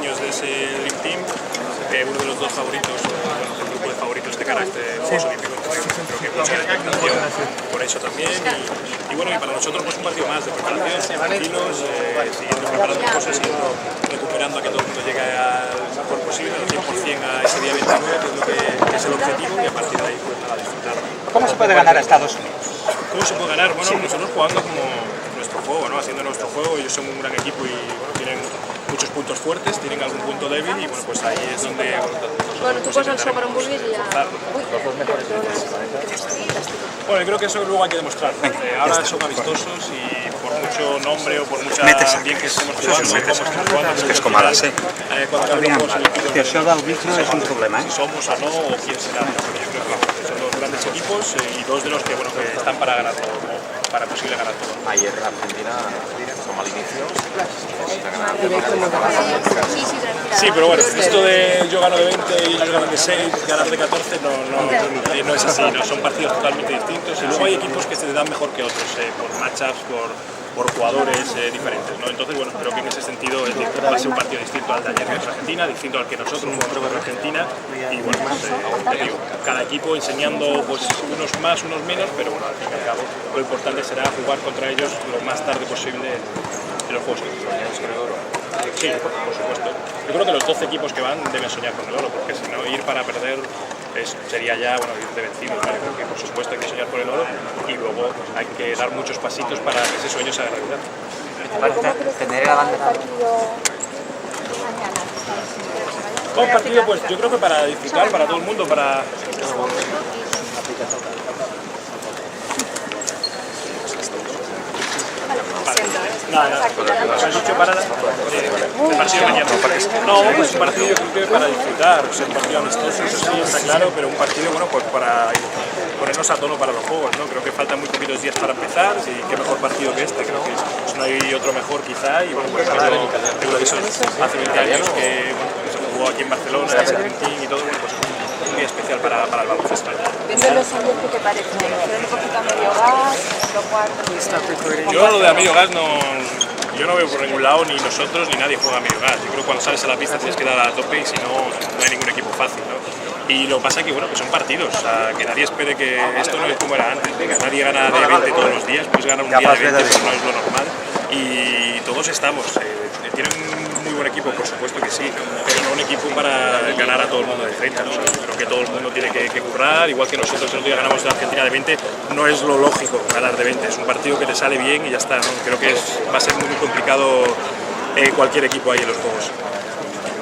años de ese Dream Team, uno de los dos favoritos, bueno, del grupo de favoritos de cara a este Juegos Olímpicos. Creo que mucha expectación por eso también. Y bueno, y para nosotros pues un partido más de preparación, tranquilos, siguiendo preparando cosas, siguiendo recuperando a que todo el mundo llegue al mejor posible, al 100% a ese día 29, que es lo que es el objetivo, y a partir de ahí pues nada, disfrutar. ¿Cómo se puede ganar a Estados Unidos? ¿Cómo se puede ganar? Bueno, nosotros jugando como nuestro juego, ¿no? Haciendo nuestro juego. Ellos son un gran equipo y bueno, tienen muchos puntos fuertes, tienen algún punto débil y bueno, pues ahí es donde bueno, tú pones el so para un burgués y ya. Los dos mejores. Bueno, yo creo que eso luego hay que demostrar. Ahora son amistosos y por mucho nombre o por mucha bien que estemos jugando, és que és com ha de ser. Que això del micro és un problema, si somos o no o quién será. Yo creo que son dos grandes equipos y dos de los que, bueno, que están para ganar todo, para posible ganar todo. Ayer Argentina, como al inicio, Sí, pero bueno, esto de yo gano de 20 y ellos ganan de 6, ganar de 14 no es así, no son partidos totalmente distintos y luego hay equipos que se te dan mejor que otros, por matchups, por jugadores diferentes, ¿no? Entonces, bueno, creo que en ese sentido va a ser un partido distinto al de ayer contra Argentina, distinto al que nosotros jugamos contra Argentina y bueno, pues, te digo, cada equipo enseñando pues unos más, unos menos, pero bueno, al fin y al cabo lo importante será jugar contra ellos lo más tarde posible en los Juegos Olímpicos. Sí, por supuesto. Yo creo que los 12 equipos que van deben soñar con el oro, porque si no, ir para perder sería ya, bueno, ir de vencido. ¿Vale? Creo que por supuesto hay que soñar por el oro y luego hay que dar muchos pasitos para que ese sueño se haga realidad. Tener la bandera. Un partido, pues yo creo que para disfrutar, para todo el mundo, para... Nada, ¿has dicho parada? El partido mañana. No, pues un partido yo creo que para disfrutar, o sea, un partido amistoso, eso sí, está claro, pero un partido, bueno, pues para ponernos a tono para los juegos, ¿no? Creo que faltan muy poquitos días para empezar, y qué mejor partido que este, creo que no hay otro mejor quizá, y bueno, pues creo que eso hace 20 años que, bueno, que se jugó aquí en Barcelona, en Argentina y todo, bueno, pues un día especial para el baloncesto. Viendo los años, ¿qué te parece? ¿Se ve un poquito a medio gas? Lo cual... Yo lo de a medio gas yo no veo por ningún lado, ni nosotros ni nadie juega a medio gas. Yo creo que cuando sales a la pista tienes que dar a tope y si no hay ningún equipo fácil, ¿no? Y lo que pasa es que, bueno, que son partidos, o sea, que nadie espere que esto no es como era antes, que nadie gana de 20 todos los días, puedes ganar un día de 20, pero no es lo normal. Y todos estamos, tienen un muy buen equipo, por supuesto que sí, pero no un equipo para ganar a todo el mundo de 30, ¿no? Creo que todo el mundo tiene que currar, igual que nosotros el otro día ganamos de Argentina de 20, no es lo lógico ganar de 20, es un partido que te sale bien y ya está, ¿no? Creo que va a ser muy complicado cualquier equipo ahí en los juegos.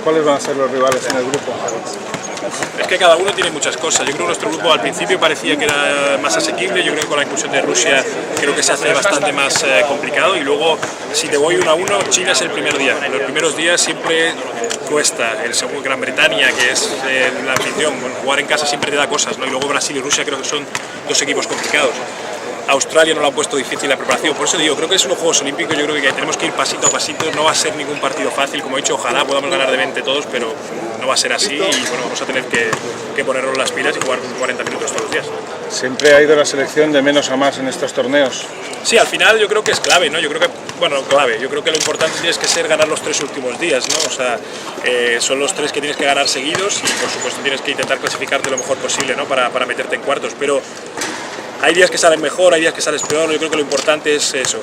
¿Cuáles van a ser los rivales en el grupo? Es que cada uno tiene muchas cosas. Yo creo que nuestro grupo al principio parecía que era más asequible. Yo creo que con la inclusión de Rusia creo que se hace bastante más complicado. Y luego, si te voy 1-1, China es el primer día. Los primeros días siempre cuesta. El segundo, Gran Bretaña, que es el anfitrión, bueno, jugar en casa siempre te da cosas, ¿no? Y luego Brasil y Rusia creo que son dos equipos complicados. Australia no lo ha puesto difícil la preparación, por eso digo, creo que son los Juegos Olímpicos, yo creo que tenemos que ir pasito a pasito, no va a ser ningún partido fácil, como he dicho, ojalá podamos ganar de 20 todos, pero no va a ser así y bueno, vamos a tener que ponernos las pilas y jugar 40 minutos todos los días. Siempre ha ido la selección de menos a más en estos torneos. Sí, al final yo creo que es clave, ¿no? Yo creo que, bueno, clave, yo creo que lo importante tienes que ser ganar los 3 últimos días, ¿no? O sea, son los 3 que tienes que ganar seguidos y por supuesto tienes que intentar clasificarte lo mejor posible, ¿no? Para meterte en cuartos, pero hay días que salen mejor, hay días que sales peor, yo creo que lo importante es eso,